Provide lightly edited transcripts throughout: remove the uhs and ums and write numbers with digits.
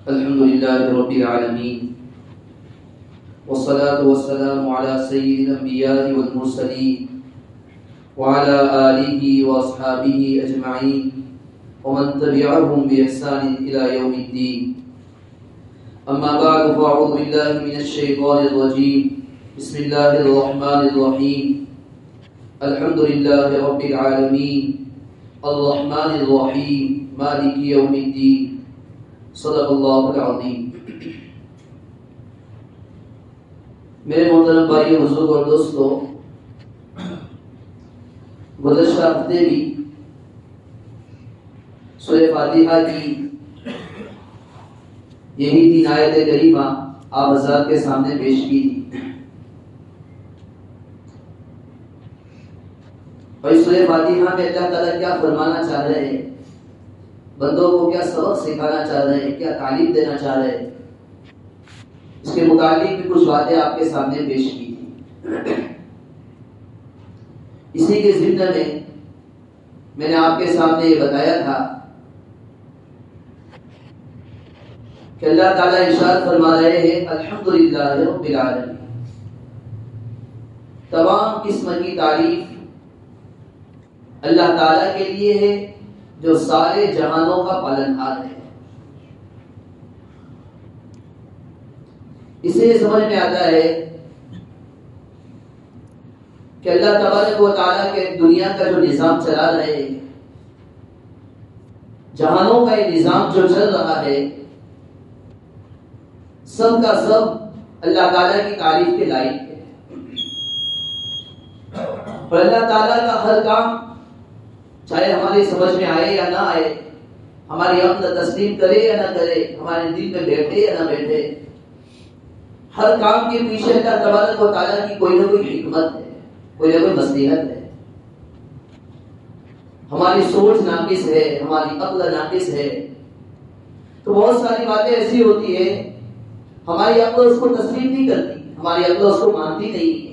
الحمد لله رب العالمين والصلاة والسلام على سيد الأنبياء والمرسلين وعلى آله وأصحابه أجمعين ومن تبعهم بإحسان إلى يوم الدين. أما بعد فأعوذ بالله من الشيطان الرجيم. بسم الله الرحمن الرحيم. الحمد لله رب العالمين الرحمن الرحيم مالك يوم الدين. صدق اللہ العظیم. میرے محترم بھائی بزرگ اور دوستو، گزشتہ ہفتے بھی سورہ فاتحہ کی یہی 3 آیت کریمہ آپ حضرات کے سامنے پیش کی تھی. اور اس سورہ فاتحہ میں اللہ تعالیٰ کیا فرمانا چاہ رہے ہیں، بندوں کو کیا سبق سکھانا چاہ رہے ہیں، کیا تعلیم دینا چاہ رہے ہیں، اس کے متعلق بھی کچھ باتیں آپ کے سامنے پیش کی تھی. اسی کے ضمن میں نے آپ کے سامنے یہ بتایا تھا کہ اللہ تعالیٰ ارشاد فرما رہے ہیں الحمدللہ رب العالمین. تمام قسم کی تعریف اللہ تعالیٰ کے لیے ہے جو سارے جہانوں کا پالنہار ہے. اسے سمجھ میں آتا ہے کہ اللہ تبارک و تعالیٰ کے دنیا کا جو نظام چلا رہے ہیں، جہانوں کا یہ نظام جو چل رہا ہے، سب کا سب اللہ تعالیٰ کی تعریف کے لائق ہے. اور اللہ تعالیٰ کا ہر کام چاہے ہماری سمجھ میں آئے یا نہ آئے، ہماری عقل تسلیم کرے یا نہ کرے، ہمارے دل میں بیٹھے یا نہ بیٹھے، ہر کام کے پیچھے اللہ تبارک و تعالیٰ کی کوئی نہ کوئی حکمت ہے، کوئی نہ کوئی مصلحت ہے. ہماری سوچ ناقص ہے، ہماری عقل ناقص ہے، تو بہت ساری باتیں ایسی ہوتی ہے ہماری عقل اس کو تسلیم نہیں کرتی، ہماری عقل اس کو مانتی نہیں ہے.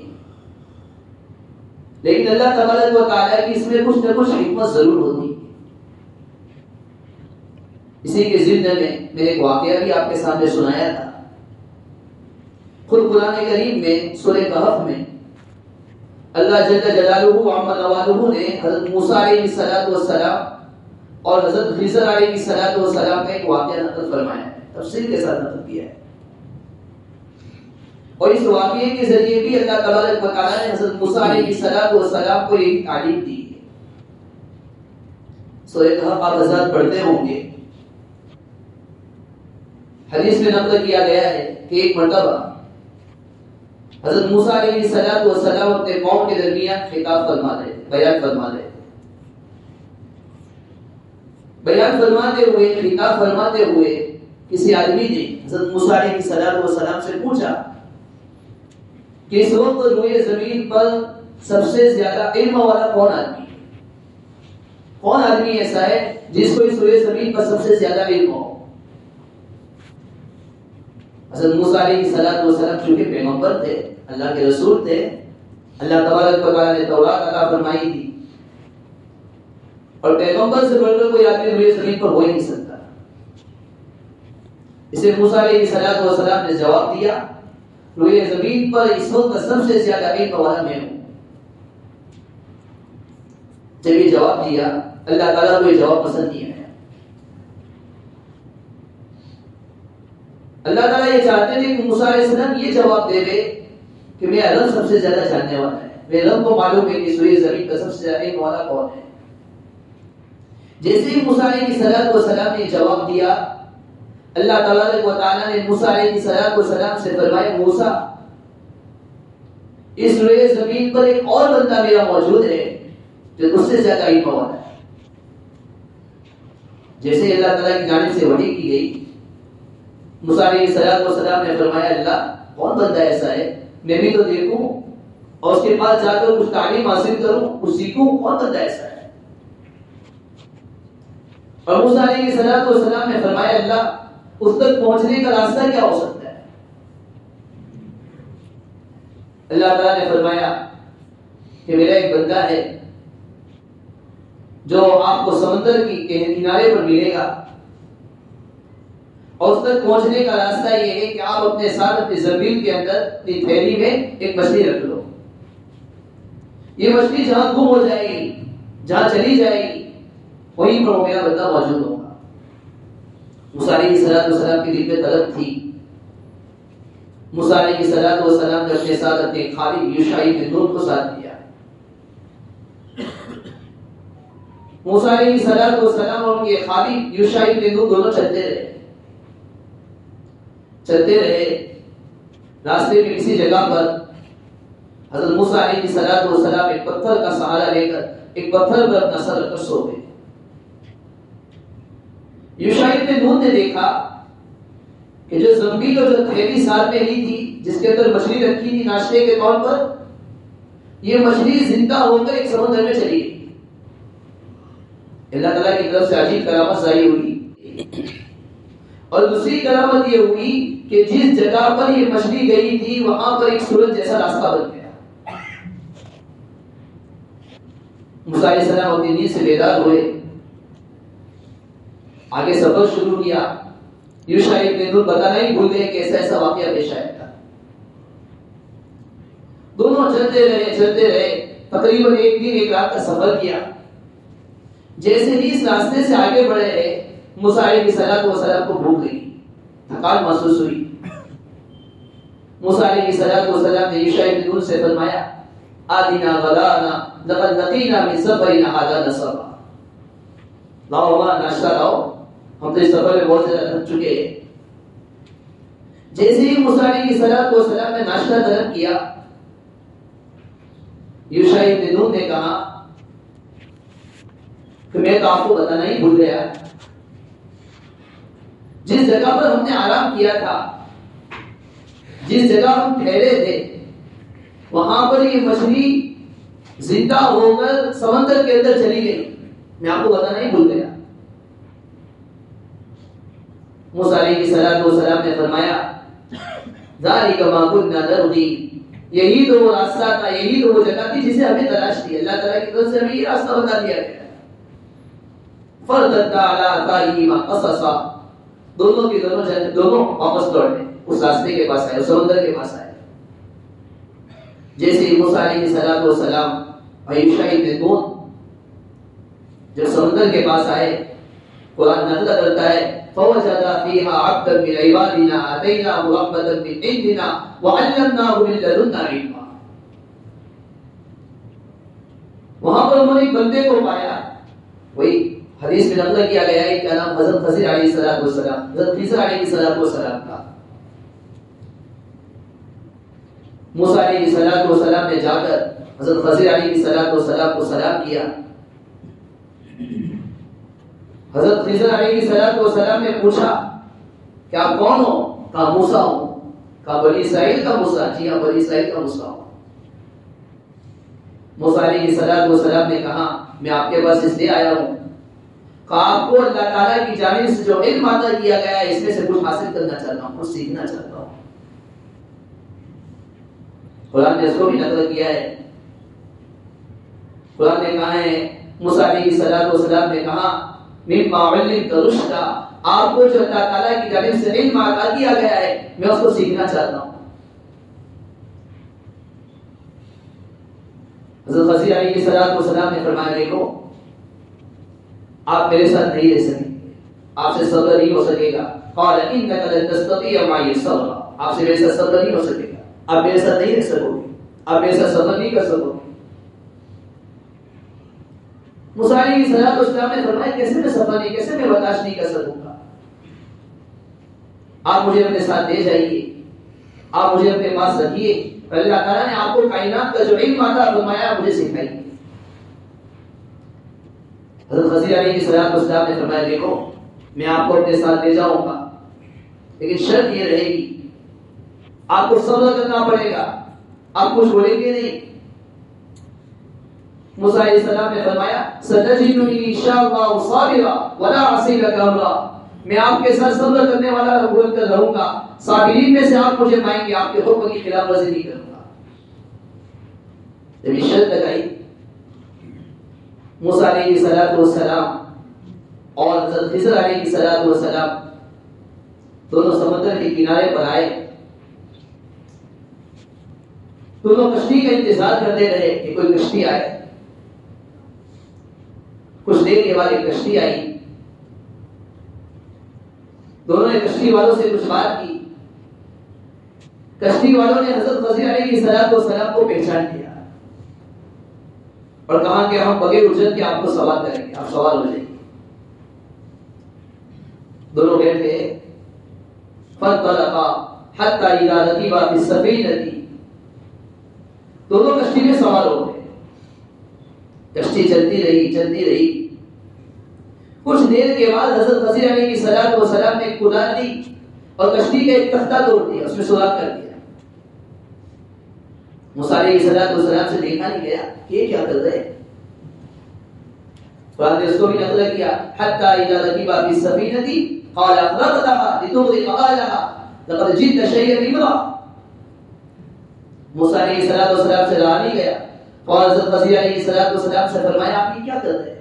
لیکن اللہ تبارک و تعالیٰ کی اس میں کچھ نہ کچھ حکمت ضرور ہوتی ہے. اسی کے ضمن میں ایک واقعہ بھی آپ کے سامنے سنایا تھا. خود قرآن کریم میں سورہ کہف میں اللہ جل جلالہ وعظم نوالہ نے حضرت موسیٰ علیہ السلام اور حضرت خضر علیہ السلام کا ایک واقعہ نقل فرمایا ہے، تفصیل کے ساتھ نقل کیا ہے. اور اس واقعے کے ذریعے بھی اللہ تبارک و تعالیٰ نے حضرت موسیٰ علیہ السلام کو ایک تعلیم دی ہے. سورہ کہف آپ حضرات پڑھتے ہوں گے. حدیث میں نقل کیا گیا ہے کہ ایک مرتبہ حضرت موسیٰ علیہ السلام اپنے قوم کے درمیان خطاب فرما رہے تھے، بیان فرما رہے تھے. بیان فرماتے ہوئے، خطاب فرماتے ہوئے کسی آدمی نے حضرت موسیٰ علیہ السلام سے پوچھا کہ اس وقت روئے زمین پر سب سے زیادہ علم والا کون آدمی ہے؟ کون آدمی ایسا ہے جس کو اس روئے زمین پر سب سے زیادہ علم ہو؟ حضرت موسیٰ علیہ السلام چونکہ پیغمبر تھے، اللہ کے رسول تھے، اللہ تبارک و تعالیٰ نے تورات عطا فرمائی تھی، اور پیغمبر سے بڑھ کر کوئی آدمی روئے زمین پر ہو ہی نہیں سکتا. اسے موسیٰ علیہ السلام نے جواب دیا روئے زمین پر اس وقت سب سے زیادہ علم والا میں ہوں. جب یہ جواب دیا، اللہ تعالیٰ کو یہ جواب پسند نہیں آیا. اللہ تعالیٰ یہ چاہتے تھے کہ موسیٰ علیہ السلام یہ جواب دے دے کہ میرا رب سب سے زیادہ جاننے والا ہے، میرے رب کو معلوم ہے کہ روئے زمین پر سب سے زیادہ علم والا کون ہے. جیسے ہی موسیٰ علیہ السلام نے جواب دیا، اللہ تبارک و تعالیٰ نے موسیٰ علیہ السلام سے فرمایا موسیٰ، اس روئے زمین پر ایک اور بندہ میرا موجود ہے جو تجھ سے زیادہ علم والا ہے. جیسے اللہ تعالیٰ کی جانب سے وحی کی گئی، موسیٰ علیہ السلام نے فرمایا اللہ کون بندہ ایسا ہے، میں بھی تو دیکھوں اور اس کے پاس جا کر کچھ تعلیم حاصل کروں، کچھ سیکھوں، کون بندہ ایسا ہے. اور موسیٰ علیہ السلام نے فرمایا اللہ اس تک پہنچنے کا راستہ کیا ہو سکتا ہے؟ اللہ تعالیٰ نے فرمایا کہ میرا ایک بندہ ہے جو آپ کو سمندر کی کنارے پر ملے گا، اور اس تک پہنچنے کا راستہ یہ ہے کہ آپ اپنے ساتھ اپنی زمین کے اندر اپنی تھیلی میں ایک مچھلی رکھ لو. یہ مچھلی جہاں گم ہو جائے گی، جہاں چلی جائے گی، وہیں پر وہ میرا بندہ موجود ہوگا. موسیٰ علیہ السلام کے دل میں طلب تھی. موسیٰ علیہ السلام نے اپنے ساتھ اپنے خادم یوشع بن نون کو ساتھ دیا. موسیٰ علیہ السلام اور ان کے خادم یوشع بن نون دونوں چلتے رہے. راستے میں کسی جگہ پر حضرت موسیٰ علیہ السلام ایک پتھر کا سہارا لے کر ایک پتھر پر اپنا سر رکھ کر سو گئے. یوشع بن نون نے دیکھا کہ جو زمبیل اور جو تھیلی ساتھ میں لی تھی، جس کے اندر مچھلی رکھی تھی ناشتے کے طور پر، یہ مچھلی زندہ ہو کر ایک سمندر میں چلی گئی. اللہ تعالیٰ کی طرف سے عجیب کرامت ظاہر ہوئی. اور دوسری کرامت یہ ہوئی کہ جس جگہ پر یہ مچھلی گئی تھی وہاں پر ایک سورج جیسا راستہ بن گیا. موسیٰ علیہ السلام اپنی نیند سے بیدار ہوئے، آگے سفر شروع کیا. یوشع بن نون بتانا ہی بھول گئے کہ ایسا واقعہ پیش آیا تھا. دونوں چلتے رہے تقریباً ایک دن ایک رات کا سفر کیا. جیسے ہی اس راستے سے آگے بڑھے موسیٰ علیہ السلام کو بھوک لگی، تھکان محسوس ہوئی. موسیٰ علیہ السلام نے یوشع بن نون سے فرمایا آتنا غدانا لقد لقینا من سفرنا هذا نصبا. لاؤ ہمارا ناشتہ لاؤ، ہم تو اس سفر میں بہت زیادہ تھک چکے ہیں. جیسے ہی موسیٰ علیہ السلام نے ناشتہ طلب کیا، یوشع بن نون نے کہا کہ میں تو آپ کو بتانا ہی بھول گیا، جس جگہ پر ہم نے آرام کیا تھا، جس جگہ ہم ٹھہرے تھے، وہاں پر یہ مچھلی زندہ ہو کر سمندر کے اندر چلی گئی. میں آپ کو بتانا ہی بھول گیا. موسیٰ علیہ السلام نے فرمایا ذالک ما كنا نبغي، یہی تو وہ راستہ تھا، یہی تو وہ جگہ تھی جسے ہمیں تلاش تھی. اللہ تعالیٰ کی طرف سے ہمیں یہ راستہ بتا دیا گیا. فردت علی آثارہما قصصا، دونوں واپس لوٹے، اس راستے کے پاس آئے، اس سمندر کے پاس آئے. جیسے ہی موسیٰ علیہ السلام اور یوشع بن نون جب سمندر کے پاس آئے، قرآن نقل کرتا ہے فوجد فيها عبدا من عبادنا آتيناه رحمة من عندنا وعلمناه من لدنا علما. وہاں پر انہوں نے ایک بندے کو پایا. وہی حدیث میں نقل کیا گیا ہے کہ نام حضرت خضر علیہ السلام، حضرت خضر علیہ السلام کا. موسیٰ علیہ السلام نے جا کر حضرت خضر علیہ السلام کو سلام کیا. حضرت خضر علیہ السلام نے پوچھا کہ آپ کون ہو؟ کہا موسیٰ ہوں. کہا بنی اسرائیل کا موسیٰ؟ جی ہاں بنی اسرائیل کا موسیٰ ہوں. موسیٰ علیہ السلام نے کہا میں آپ کے پاس اس لیے آیا ہوں، کہا آپ کو اللہ تعالیٰ کی جانب سے جو علم عطا کیا گیا ہے اس میں سے کچھ حاصل کرنا چاہتا ہوں، کچھ سیکھنا چاہتا ہوں. قرآن نے اس کو بھی نقل کیا ہے. قرآن نے کہا ہے موسیٰ علیہ السلام نے کہا مما علمت رشدا، آپ کو جو اللہ تعالیٰ کی جانب سے علم عطا کیا گیا ہے میں اس کو سیکھنا چاہتا ہوں. حضرت خضر علیہ السلام نے فرمایا دیکھو آپ میرے ساتھ نہیں رہ سکیں گے، آپ سے صبر نہیں ہو سکے گا. قال انک لن تستطيع معي صبرا، آپ سے میرے ساتھ صبر نہیں ہو سکے گا، آپ میرے ساتھ نہیں رہ سکو گے، آپ میرے ساتھ صبر نہیں کر سکو گے. موسیٰ علیہ السلام نے فرمایا کیسے میں صبر نہیں، کیسے میں برداشت نہیں کر سکوں گا. آپ مجھے اپنے ساتھ لے جائیے، آپ مجھے اپنے پاس رکھیے. اللہ تعالیٰ نے آپ کو کائنات کا جو علم عطا فرمایا مجھے سکھائیے. حضرت خضر علیہ السلام نے فرمایا دیکھو میں آپ کو اپنے ساتھ لے جاؤں گا، لیکن شرط یہ رہے گی آپ کو صبر کرنا پڑے گا، آپ کچھ بولیں گے نہیں. موسیٰ علیہ السلام نے فرمایا ستجدنی انشاءاللہ صابرا ولا اعصی لک امرا، میں آپ کے ساتھ صبر کرنے والا بول کر رہوں گا، صابرین میں سے آپ مجھے پائیں گے، آپ کے حکم کی خلاف ورزی نہیں کروں گا. جب یہ شرط لگائی موسیٰ علیہ السلام اور حضرت خضر علیہ السلام دونوں سمندر کے کنارے پر آئے. دونوں کشتی کا انتظار کرتے رہے کہ کوئی کشتی آئے. کچھ دیر کے بعد ایک کشتی آئی. دونوں نے کشتی والوں سے کچھ بات کی. کشتی والوں نے حضرت خضر علیہ السلام کو پہچان لیا اور کہا کہ ہم بغیر اجرت کے آپ کو سوال کریں گے, آپ سوال ہو جائیں گے. دونوں بیٹھے فانطلقا حتى اذا ركبا في السفينه. دونوں کشتی میں سوار ہو گئے. کشتی چلتی رہی. کچھ دیر کے بعد حضرت خضر علیہ السلام نے کدال لی اور کشتی کا ایک تختہ توڑ دیا, اس میں سوراخ کر دیا. موسیٰ علیہ السلام سے دیکھا نہیں گیا کہ یہ کیا کر رہے ہیں. قرآن نے اس کو بھی نقل کیا حتى اذا ركبا في السفينه قال اغرقتها لتغرق اهلها لقد جئت شيئا امرا. موسیٰ علیہ السلام سے رہا نہیں گیا اور حضرت خضر علیہ السلام سے فرمایا آپ یہ کیا کر رہے ہیں.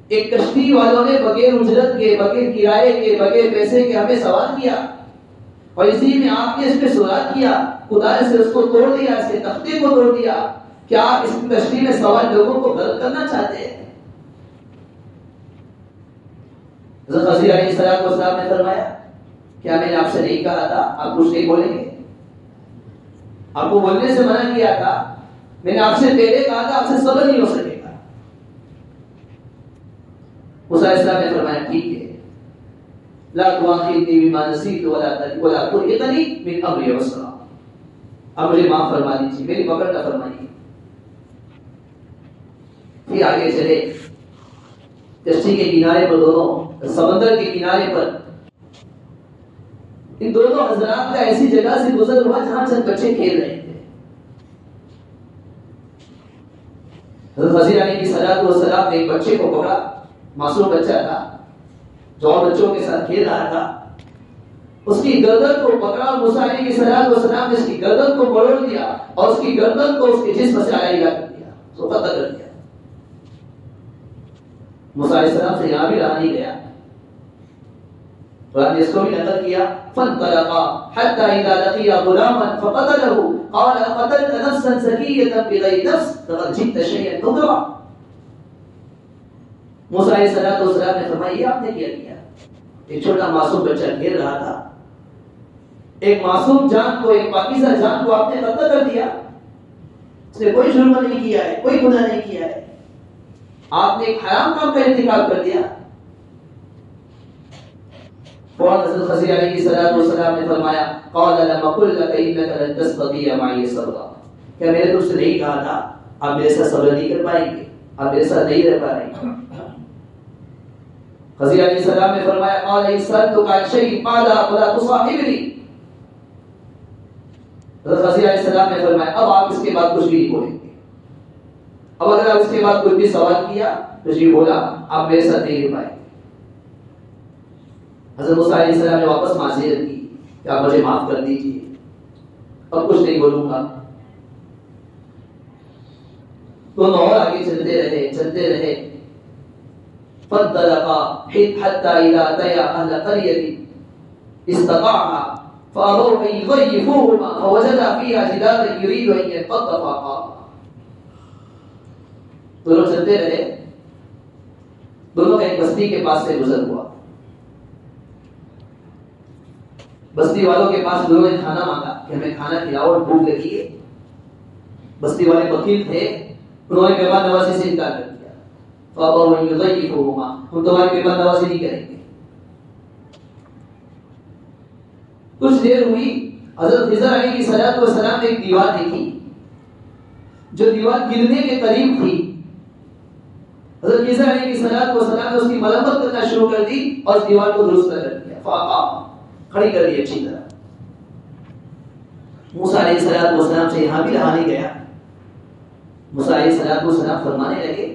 ایک کشتی والوں نے بغیر اجرت کے, بغیر کرائے کے, بغیر پیسے کے ہمیں سوار کیا اور اسی میں آپ نے اس پہ سوراخ کیا, خدا سے اس کو توڑ دیا, اس کے تختے کو توڑ دیا. کیا آپ اس کشتی میں سوار لوگوں کو غرق کرنا چاہتے ہیں؟ حضرت خضر علیہ السلام نے فرمایا کیا میں نے آپ سے نہیں کہا تھا آپ کچھ نہیں بولیں گے؟ آپ کو بولنے سے منع کیا تھا. میں نے آپ سے پہلے کہا تھا آپ سے صبر نہیں ہو سکے گا. موسیٰ علیہ السلام نے فرمایا ٹھیک ہے, لا تؤاخذنی بما نسیت ولا ترهقنی من امری عسرا. اب مجھے معاف فرما دیجیے, میری پکڑ نہ فرمائیے. پھر آگے چلے. کشتی کے کنارے پر, دونوں سمندر کے کنارے پر ان دونوں حضرات کا ایسی جگہ سے گزر ہوا جہاں چند بچے کھیل رہے تھے. حضرت خضر علیہ السلام نے ایک بچے کو پکڑا, معصوم بچہ تھا جو اور بچوں کے ساتھ کھیل رہا تھا. اس کی گردن کو پکڑا, موسیٰ علیہ السلام نے اس کی گردن کو مروڑ دیا اور اس کی گردن کو اس کے جسم سے علیحدہ کر دیا, تو قتل کر دیا. موسیٰ علیہ السلام سے یہاں بھی رہا نہیں گیا. قرآن نے اس کو بھی نقل کیا فانطلقا حتى اذا لقيا غلاما فقتله قال قتلت نفسا زكية بغير نفس لقد جئت شيئا نكرا. موسیٰ علیہ السلام نے فرمایا یہ آپ نے کیا کیا؟ ایک چھوٹا معصوم بچہ کھیل رہا تھا, ایک معصوم جان کو, ایک پاکیزہ جان کو آپ نے قتل کر دیا. اس نے کوئی جرم نہیں کیا ہے, کوئی گناہ نہیں کیا ہے, آپ نے ایک حرام کام کا ارتکاب کر دیا. فوراً حضرت خضر علیہ السلام نے فرمایا قال لم اقل لك انك لن تستطيع معي صبرا. کیا میں نے تم سے نہیں کہا تھا آپ میرے ساتھ صبر نہیں کر پائیں گے, آپ میرے ساتھ نہیں رہ پا رہے ہیں. خضر علیہ السلام نے فرمایا قال ان سألتك عن شيء فلا تصاحبني. حضرت خضر علیہ السلام نے فرمایا اب آپ اس کے بعد کچھ بھی نہیں بولیں گے. اب اگر آپ اس کے بعد کوئی بھی سوال کیا کچھ بھی بولا آپ میرے ساتھ نہیں رہ پائیں گے. حضرت موسیٰ علیہ السلام نے واپس معذرت کی کہ آپ مجھے معاف کر دیجیے, اب کچھ نہیں بولوں گا. دونوں اور آگے چلتے رہے. فانطلقا حتى اذا اتيا اهل قرية استطاعها فابوا ان يضيفوهما فوجدا فيها جدارا يريد ان ينقض فقام. دونوں چلتے رہے. دونوں کا ایک بستی کے پاس سے گزر ہوا. بستی والوں کے پاس لوگوں نے کھانا مانگا کہ ہمیں کھانا کھلاؤ اور بھوک لگی ہے. بستی والے وکیل تھے, انہوں نے مہمان نوازی سے انکار کر دیا. فَأَبَوْا أَن يُضَيِّفُوهُمَا, ہم تمہاری مہمان نوازی نہیں کریں گے. کچھ دیر ہوئی. حضرت خضر علیہ السلام نے ایک دیوار دیکھی جو دیوار گرنے کے قریب تھی. حضرت خضر علیہ السلام نے اس کی مرمت کرنا شروع کر دی اور اس دیوار کو درست کر دیا. فَأَقَامَ, کھڑی کر دی اچھی طرح. موسیٰ علیہ السلام سے یہاں بھی رہا نہیں گیا. موسیٰ علیہ السلام فرمانے لگے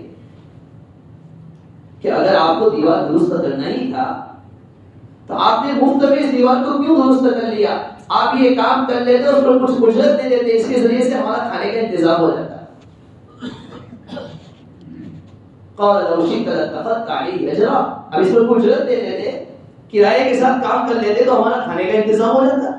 کہ اگر آپ کو دیوار درست کرنا ہی تھا تو آپ نے مفت میں اس دیوار کو کیوں درست کر لیا؟ آپ یہ کام کر لیتے, اس پر کچھ اجرت دے دیتے, اس کے ذریعے سے ہمارا کھانے کا انتظام ہو جاتا. قال لو شئت لاتخذت عليه اجرا, اب اس پر کچھ اجرت دے دیتے کرائے کے ساتھ کام کر لیتے تو ہمارا کھانے کا انتظام ہو جاتا.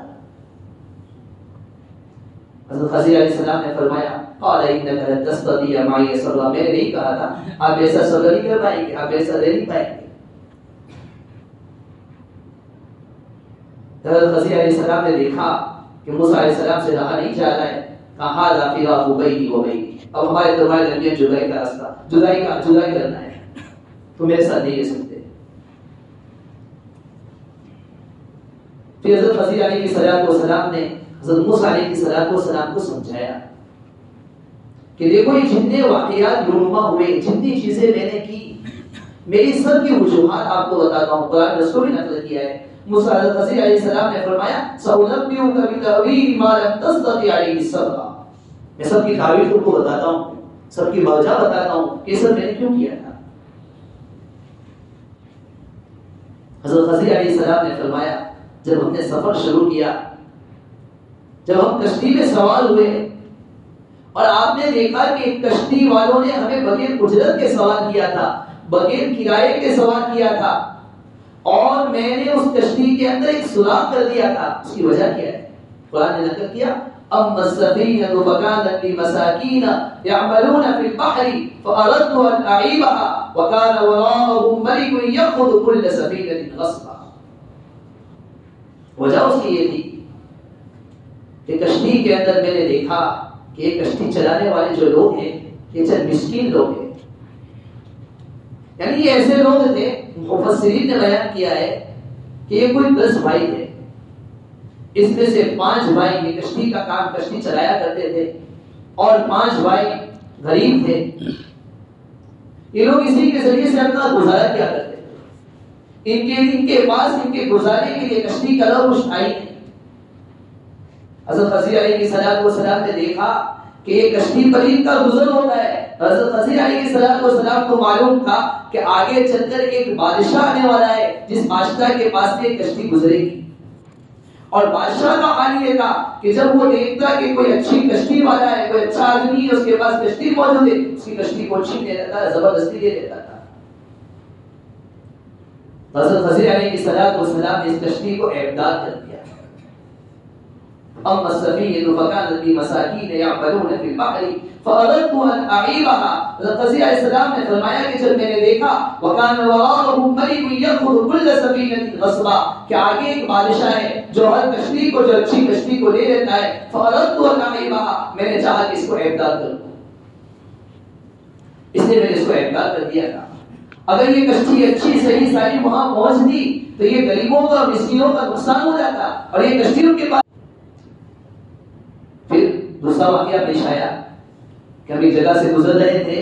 حضرت خضر علیہ السلام نے فرمایا قال انک لن تستطيع معي صبرا، میں نے نہیں کہا تھا آپ ایسا صبر نہیں کر پائیں گے، آپ ایسا رہ نہیں پائیں گے. حضرت خضر علیہ السلام نے دیکھا کہ موسیٰ علیہ السلام سے رہا نہیں جا رہا ہے، کہا ذا فراق بینی و بینک، اب ہمارے تمہارے درمیان جدائی کا راستہ، جدائی کرنا ہے، تم میرے ساتھ نہیں رہ سکتے. پھر حضرت خضر علیہ السلام نے حضرت موسیٰ علیہ السلام کو سمجھایا کہ دیکھو یہ جتنے واقعات رونما ہوئے، جتنی چیزیں میں نے کی، میری سب کی وجوہات آپ کو بتاتا ہوں، قرآن نے اس کو بھی نقل کیا ہے. موسیٰ حضرت خضر علیہ السلام نے فرمایا سأنبئک بتأویل ما لم تستطع علیہ صبرا، میں سب کی تعبیر تم کو بتاتا ہوں، سب کی وجہ بتاتا ہوں کہ سب میں نے کیوں کیا تھا. حضرت خضر علیہ السلام نے فرمایا جب ہم نے سفر شروع کیا، جب ہم کشتی میں سوار ہوئے اور آپ نے دیکھا کہ کشتی والوں نے ہمیں بغیر اجرت کے سوار کیا تھا، بغیر کرائے کے سوار کیا تھا، اور میں نے اس کشتی کے اندر ایک سوراخ کر دیا تھا. اس کی وجہ کیا ہے؟ قرآن نے نقل کیا اما السفینة فکانت لمساکین یعملون فی البحر فاردت ان اعیبها وکان وراءهم ملک یأخذ کل سفینة غصبا. وجہ اس کی یہ تھی کہ کشتی کے اندر میں نے دیکھا کہ یہ کشتی چلانے والے جو لوگ ہیں یہ چند مسکین لوگ ہیں، یعنی یہ ایسے لوگ تھے، مفسرین نے بیان کیا ہے کہ یہ کوئی 10 بھائی تھے، اس میں سے 5 بھائی یہ کشتی کا کام کشتی چلایا کرتے تھے اور 5 بھائی غریب تھے. یہ لوگ اسی کے ذریعے سے اپنا گزارا کیا کرتے تھے. ان کے پاس ان کے گزارے کے لیے کشتی کا لوگ کچھ آئی نہیں. حضرت خضر علیہ السلام نے دیکھا کہ یہ کشتی پر ان کا گزر ہوتا ہے. حضرت خضر علیہ السلام کو معلوم تھا کہ آگے چل کر ایک بادشاہ آنے والا ہے جس بادشاہ کے پاس سے کشتی گزرے گی، اور بادشاہ کا حال یہ تھا کہ جب وہ دیکھتا کہ کوئی اچھی کشتی والا ہے، کوئی اچھا آدمی ہے، اس کے پاس کشتی موجود ہے، اس کی کشتی کو چھین لے لیتا ہے، زبردستی لے لیتا تھا. حضرت خضر علیہ السلام نے اس کشتی کو اعداد کر دیا. اما السفینة فکانت لمساکین یعملون فی البحر فاردت ان اعیبها. حضرت خضر علیہ السلام نے فرمایا کہ جب میں نے دیکھا وکان وراءهم ملک یأخذ کل سفینة غصبا، کہ آگے ایک بادشاہ ہے جو ہر کشتی کو، جو اچھی کشتی کو لے لیتا ہے، فاردت ان اعیبها، میں نے چاہا کہ اس کو اعداد کر دوں، اس لیے میں نے اس کو اعداد کر دیا تھا. اگر یہ کشتی اچھی صحیح سالم وہاں پہنچتی تو یہ غریبوں کا اور مسکینوں کا نقصان ہو جاتا، اور یہ کشتی ان کے پاس. پھر دوسرا واقعہ پیش آیا کہ ہم ایک جگہ سے گزر رہے تھے،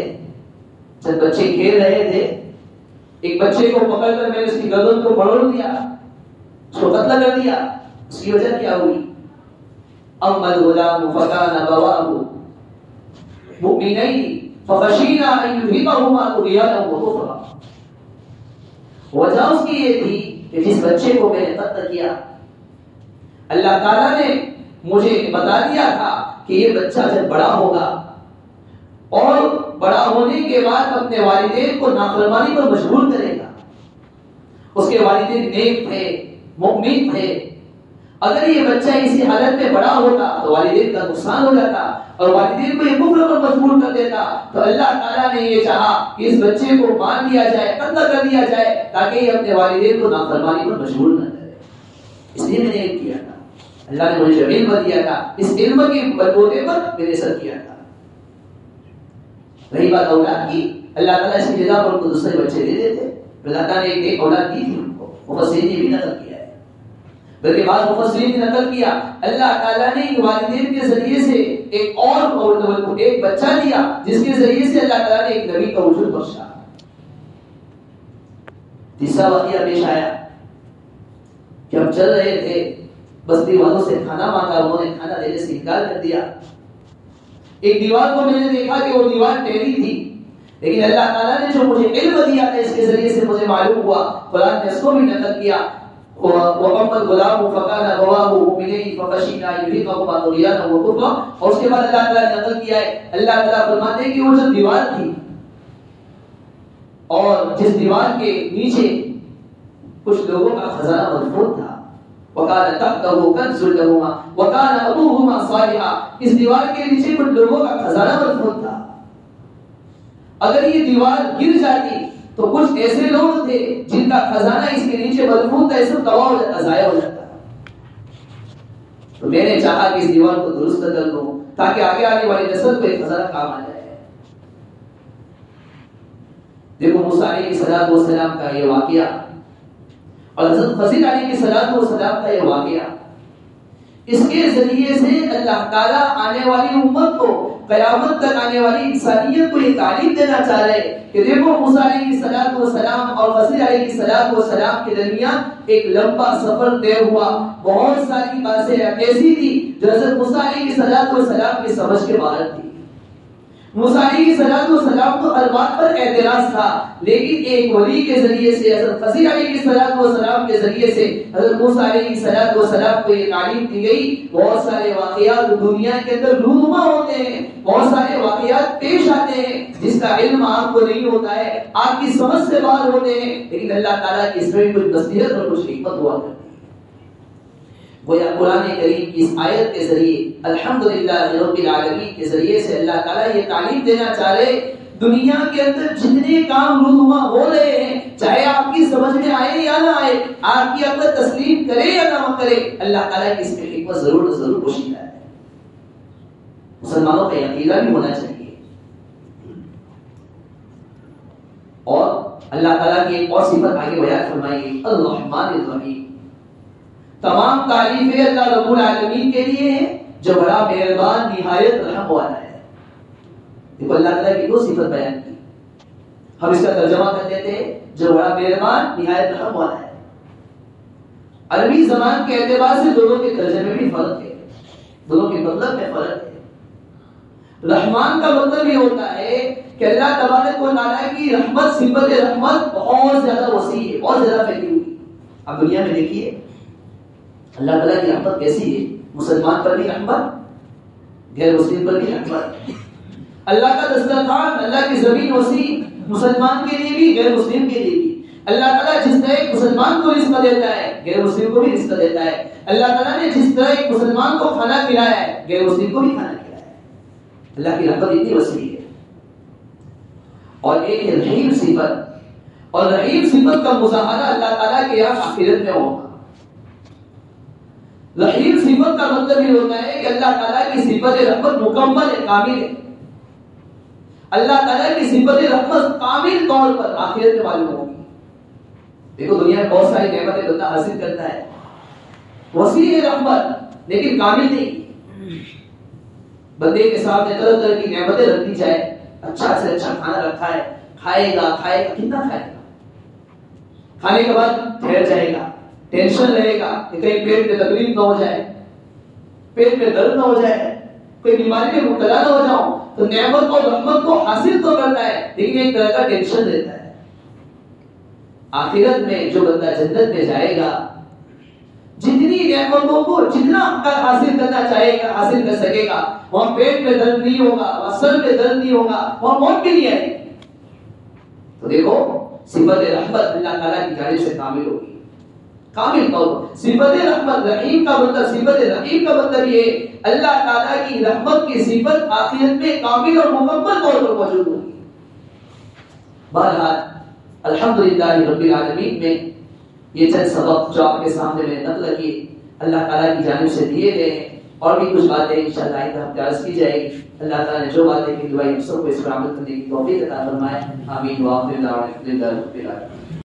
چند بچے کھیل رہے تھے، ایک بچے کو پکڑ کر میں نے اس کی گردن کو مروڑ دیا، اس کو قتل کر دیا. اس کی وجہ کیا ہوئی؟ اما الغلام فکان ابواہ مؤمنین فخشینا ان یرهقهما طغیانا وکفرا. وجہ اس کی یہ تھی کہ جس بچے کو میں نے قتل کیا، اللہ تعالیٰ نے مجھے بتا دیا تھا کہ یہ بچہ جب بڑا ہوگا اور بڑا ہونے کے بعد اپنے والدین کو نافرمانی پر مجبور کرے گا. اس کے والدین نیک تھے، مؤمن تھے. اگر یہ بچہ اسی حالت میں بڑا ہوتا تو والدین کا نقصان ہو جاتا اور والدین کو یہ کفر پر مجبور کر دیتا. تو اللہ تعالیٰ نے یہ چاہا کہ اس بچے کو مار دیا جائے، قتل کر دیا جائے، تاکہ یہ اپنے والدین کو نافرمانی پر مجبور نہ کرے. اس لیے میں نے یہ کیا تھا. اللہ نے مجھے جو علم دیا تھا، اس علم کی بلبوتے پر میں نے سر کیا تھا. رہی بات اولاد کی، اللہ تعالیٰ اس کی جگہ پر ان کو دوسرے بچے دے دیتے. اللہ تعالیٰ نے ایک اولاد دی تھی ان کو. مفسرین نے بھی نقل کیا ہے، بلکہ بعض مفسرین نے نقل کیا اللہ تعالیٰ نے والدین کے ذریعے سے ایک اور ایک بچہ دیا جس کے ذریعے سے اللہ تعالیٰ نے ایک نبی کا وجود بخشا. تیسرا واقعہ پیش آیا کہ ہم چل رہے تھے، بستی والوں سے کھانا مانگا، انہوں نے کھانا دینے سے انکار کر دیا. ایک دیوار کو میں نے دیکھا کہ وہ دیوار ٹیڑھی تھی، لیکن اللہ تعالیٰ نے جو مجھے علم دیا تھا اس کے ذریعے سے مجھے معلوم ہوا. قرآن نے اس کو بھی نقل کیا وَأَمَّا الْغُلَامُ فَكَانَ أَبَوَاهُ مُؤْمِنَيْنِ فَخَشِينَا أَن يُرْهِقَهُمَا طُغْيَانًا وَكُفْرًا. اور اس کے بعد اللہ تعالیٰ نے نقل کیا ہے، اللہ تعالیٰ فرماتے ہیں کہ وہ جو دیوار تھی اور جس دیوار کے نیچے کچھ لوگوں کا خزانہ مضبوط تھا، وَكَانَ تَحْتَهُ كَنْزٌ لَهُمَا وَكَانَ أَبُوهُمَا صَالِحًا، اس دیوار کے نیچے کچھ لوگوں کا خزانہ مضبوط تھا. اگر یہ دیوار گر جاتی تو کچھ ایسے لوگ تھے جن کا خزانہ اس کے نیچے مضبوط تھا، اس میں تباہ ہو جاتا، ضائع ہو جاتا. تو میں نے چاہا کہ اس دیوار کو درست کر دوں تاکہ آگے آنے والی نسل کو ایک خزانہ کام آ جائے. دیکھو موسیٰ علیہ السلام کا یہ واقعہ اور حضرت خضر علیہ السلام کا یہ واقعہ، اس کے ذریعے سے اللہ تعالیٰ آنے والی امت کو، قیامت تک آنے والی انسانیت کو یہ تعلیم دینا چاہ رہے کہ دیکھو موسیٰ علیہ السلام اور خضر علیہ السلام کے درمیان ایک لمبا سفر طے ہوا. بہت ساری باتیں ایسی تھی جو حضرت موسیٰ علیہ السلام کی سمجھ کے باہر تھی. موسیٰ علیہ السلام کو ہر بات پر اعتراض تھا، لیکن ایک ولی کے ذریعے سے، حضرت خضر علیہ السلام کے ذریعے سے حضرت موسیٰ علیہ السلام کو یہ تعلیم دی گئی. بہت سارے واقعات دنیا کے اندر رونما ہوتے ہیں، بہت سارے واقعات پیش آتے ہیں جس کا علم آپ کو نہیں ہوتا ہے، آپ کی سمجھ سے باہر ہوتے ہیں، لیکن اللہ تعالیٰ کی اس میں کچھ بصیرت اور کچھ حکمت ہوا کرتی ہے. گویا قرآن کریم کی اس آیت کے ذریعے الحمدللہ رب العالمین کے ذریعے سے اللہ تعالیٰ یہ تعلیم دینا چاہ رہے دنیا کے اندر جتنے کام رونما ہو رہے ہیں، چاہے آپ کی سمجھ میں آئے یا نہ آئے، آپ کی عقل تسلیم کرے یا نہ کرے، اللہ تعالیٰ کی اس میں حکمت ضرور پوشیدہ ہے. مسلمانوں کا عقیدہ بھی ہونا چاہیے. اور اللہ تعالیٰ کی ایک اور صفت آگے بیان فرمائیے، الرحمن الرحیم. تمام تعریفیں اللہ رب العالمین کے لیے ہیں جو بڑا مہربان نہایت رحم والا ہے. دیکھو اللہ تعالیٰ کی دو صفت بیان کی، ہم اس کا ترجمہ کر دیتے ہیں جو بڑا مہربان نہایت رحم والا ہے. عربی زبان کے اعتبار سے دونوں کے ترجمے میں بھی فرق ہے، دونوں کے مطلب میں فرق ہے. رحمان کا مطلب یہ ہوتا ہے کہ اللہ تبارک و تعالیٰ کی رحمت، صفت رحمت بہت زیادہ وسیع ہے، بہت زیادہ پھیلی ہوئی. اب دنیا میں دیکھیے اللہ تعالیٰ کی رحمت کیسی ہے، مسلمان پر بھی رحمت، غیر مسلم پر بھی رحمت. اللہ کا دسترخوان، اللہ کی زمین وسیع، مسلمان کے لیے بھی غیر مسلم کے لیے بھی. اللہ تعالیٰ جس طرح ایک مسلمان کو رزق دیتا ہے غیر مسلم کو بھی رزق دیتا ہے. اللہ تعالیٰ نے جس طرح ایک مسلمان کو کھانا کھلایا ہے غیر مسلم کو بھی کھانا کھلایا ہے. اللہ کی رحمت اتنی وسیع ہے. اور ایک ہے رحیم صفت، اور رحیم صفت کا مظاہرہ اللہ تعالیٰ کے یہاں آخرت میں ہوگا. رحیم صفت کا مطلب یہ ہوتا ہے کہ اللہ تعالیٰ کی صفت رحمت مکمل ہے، کامل ہے. اللہ تعالیٰ کی صفت رحمت کامل طور پر آخرت میں معلوم ہوگی. دیکھو دنیا میں بہت ساری نعمتیں بندہ حاصل کرتا ہے، وسیع ہے رحمت لیکن کامل نہیں. بندے کے سامنے طرح طرح کی نعمتیں رکھی جائے، اچھا سے اچھا کھانا رکھا ہے، کھائے گا کتنا کھائے گا، کھانے کے بعد ٹھہر جائے گا، ٹینشن رہے گا کہ کہیں پیٹ میں تکلیف نہ ہو جائے، پیٹ میں درد نہ ہو جائے، کوئی بیماری میں مبتلا نہ ہو جاؤں. تو نعمت اور رحمت کو حاصل تو کرتا ہے لیکن ایک طرح کا ٹینشن رہتا ہے. آخرت میں جو بندہ جنت میں جائے گا، جتنی نعمتوں کو جتنا حاصل کرنا چاہے گا حاصل کر سکے گا. وہاں پیٹ میں درد نہیں ہوگا، وہاں سر میں درد نہیں ہوگا، وہاں موت بھی نہیں آئے گی. تو دیکھو صفت رحمت اللہ تعالیٰ کی جانب سے کامل ہوگی، کامل طور پر. صفت رحمت رحیم کا مطلب، صفت رحیم کا مطلب یہ اللہ تعالیٰ کی رحمت کی صفت آخرت میں کامل اور مکمل طور پر موجود ہوگی. بہرحال الحمدللہ رب العالمین میں یہ چند سبق جو آپ کے سامنے میں نقل کیے اللہ تعالیٰ کی جانب سے دیے گئے ہیں، اور بھی کچھ باتیں انشاءاللہ آئندہ عرض کی جائے گی. اللہ تعالیٰ نے جو باتیں کی دعائیں ہم سب کو اس پر عمل کرنے کی توفیق عطا فرمائے. آمین. وآخر دعوانا الحمدللہ رب العالمین.